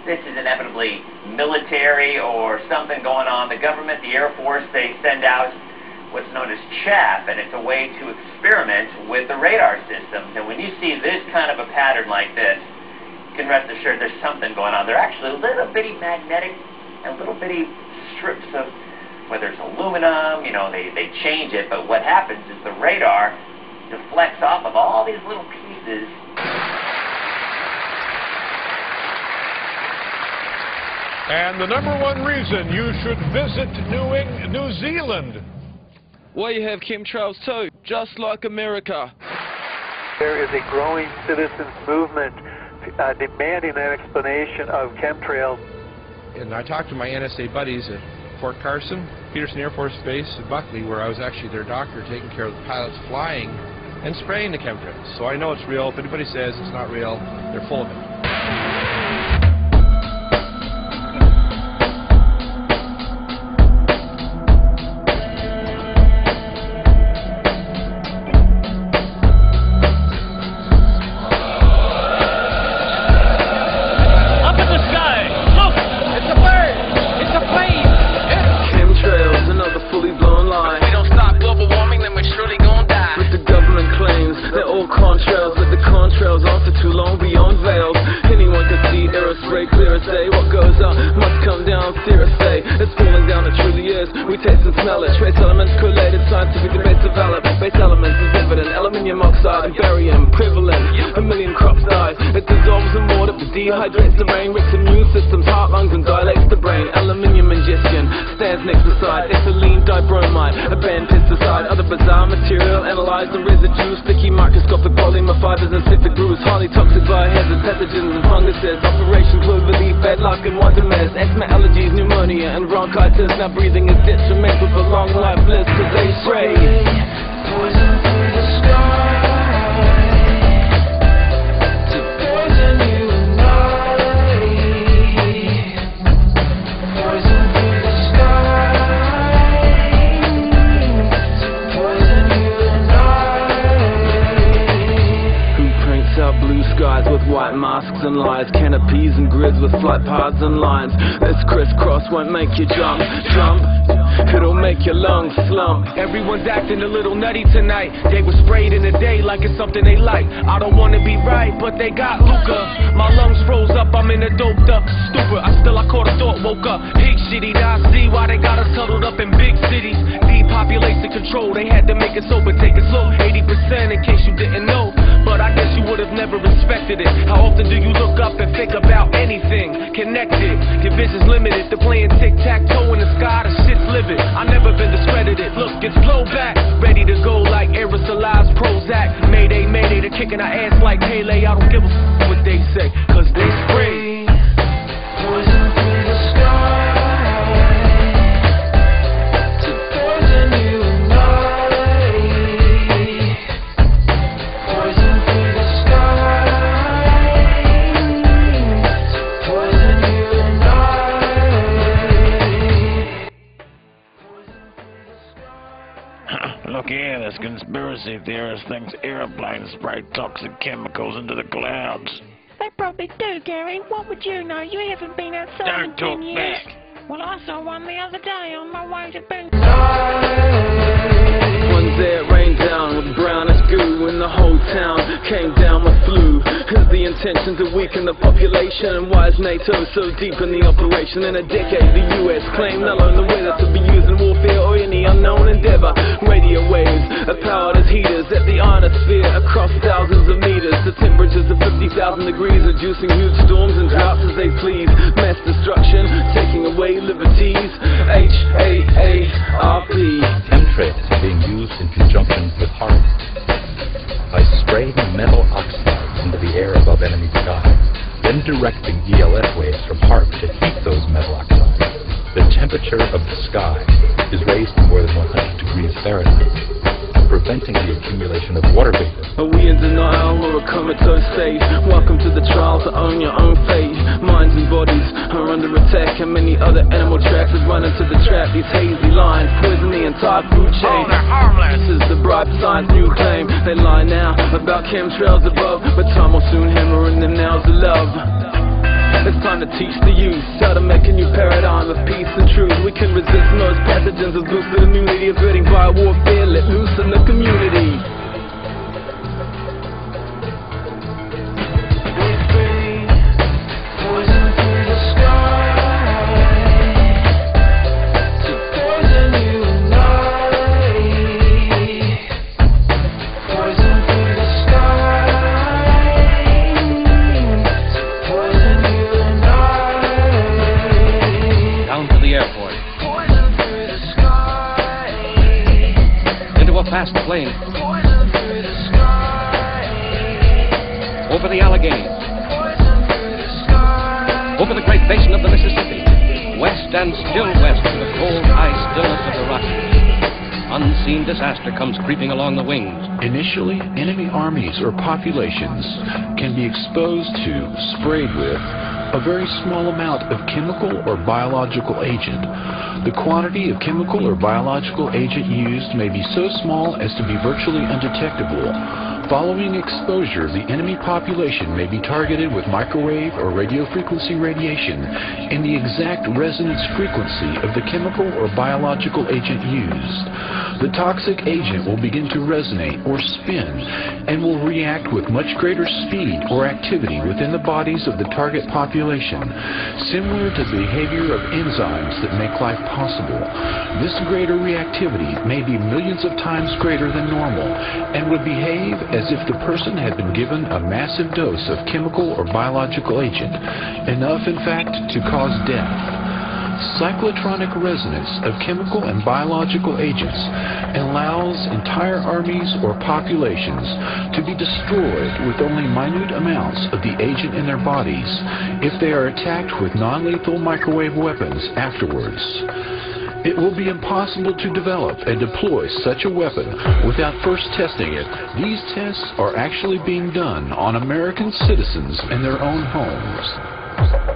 this is inevitably military or something going on. The government, the Air Force, they send out what's known as chaff, and it's a way to experiment with the radar systems. And when you see this kind of a pattern like this, you can rest assured there's something going on. They're actually little bitty magnetic and little bitty strips of, whether it's aluminum, you know, they change it, but what happens is the radar deflects off of all these little pieces. And the #1 reason you should visit New Zealand. We have chemtrails too, just like America. There is a growing citizens movement demanding an explanation of chemtrails. And I talked to my NSA buddies at Fort Carson, Peterson Air Force Base, and Buckley, where I was actually their doctor taking care of the pilots flying and spraying the chemtrails. So I know it's real. If anybody says it's not real, they're full of it. Contrails, let the contrails on for too long beyond veils. Anyone can see error spray clear as day. What goes up must come down, serious say. It's falling down, it truly is. We taste and smell it. Trace elements collated, scientific debates develop. Base elements is evident. Aluminium oxide and barium prevalent. A million crops die. It dissolves in water, but dehydrates the brain. Wrecks immune systems, heart, lungs, and dilates the brain. Aluminium ingestion stands next beside ethylene dibromide, a banned pesticide. Other bizarre material analyzed in residue, sticky microscopic polymer fibers and septic grooves, highly toxic biohazards, pathogens and funguses. Operation cloverleaf, bad luck and wonder mess. Asthma, allergies, pneumonia and bronchitis. Now breathing is detrimental for long life bliss, cause they spray poison through the sky to poison you and I. Poison through the sky to poison you and I. Who prints out blue skies with white masks and lies, canopies and grids with flight paths and lines? This crisscross won't make you jump, it'll make your lungs slump. Everyone's acting a little nutty tonight. They were sprayed in a day like it's something they like. I don't wanna be right, but they got Luca. My lungs froze up, I'm in a doped up stupor. I caught a thought, woke up. Pig shitty, now I see why they got us huddled up in big cities. Depopulation control, they had to make it sober, take it slow. 80% in case you didn't know, but I guess you would have never respected it. How often do you look up and think about anything connected? Your vision's limited to playing tic-tac-toe in the sky, the shit's livid. I never been discredited. Look, it's blowback, ready to go like aerosolized Prozac. Mayday, mayday, they're kicking our ass like Pele. I don't give a f what they say, cause they spray poison through the sky to poison you and I. Poison through the sky to poison you and I. Look here, this conspiracy theorist thinks airplanes spray toxic chemicals into the clouds. They probably do, Gary. What would you know? You haven't been outside in 10 years. Well, I saw one the other day on my way to bed. One day it rained down with brownish goo, and the whole town came down with flu. Is the intention to weaken the population? And why is NATO so deep in the operation? In a decade, the US claimed they'll own the weather to be used in warfare or any unknown endeavor. Radio waves are powered as heaters at the ionosphere across thousands of meters. The temperatures of 50,000 degrees, reducing huge storms and droughts as they please. Mass destruction, taking away liberties. HAARP. Chemtrails are being used in conjunction with HAARP. By spraying metal oxides into the air above enemy skies, then directing ELF waves from HAARP to heat those metal oxides, the temperature of the sky is raised to more than 100 degrees Fahrenheit, preventing the accumulation of water vapor. Are we in denial or a comatose state? Welcome to the trial to own your own fate. Minds and bodies are under attack, and many other animal tracks have run into the trap. These hazy lines poison the entire food chain. This is the bright science new claim. They lie now about chemtrails above, but time will soon hammer in them nails of love. It's time to teach the youth how to make a new paradigm of peace and truth. We can resist most pathogens with boosted immunity, averting biowarfare, let loose in the community. Fast plane over the Alleghenies, over the great basin of the Mississippi, west and still west to the cold, high stillness of the Rockies. Unseen disaster comes creeping along the wings. Initially, enemy armies or populations can be exposed to, sprayed with, a very small amount of chemical or biological agent. The quantity of chemical or biological agent used may be so small as to be virtually undetectable. Following exposure, the enemy population may be targeted with microwave or radiofrequency radiation in the exact resonance frequency of the chemical or biological agent used. The toxic agent will begin to resonate or spin and will react with much greater speed or activity within the bodies of the target population, similar to the behavior of enzymes that make life possible. This greater reactivity may be millions of times greater than normal and would behave as if the person had been given a massive dose of chemical or biological agent, enough in fact to cause death. Cyclotronic resonance of chemical and biological agents allows entire armies or populations to be destroyed with only minute amounts of the agent in their bodies if they are attacked with non-lethal microwave weapons afterwards. It will be impossible to develop and deploy such a weapon without first testing it. These tests are actually being done on American citizens in their own homes.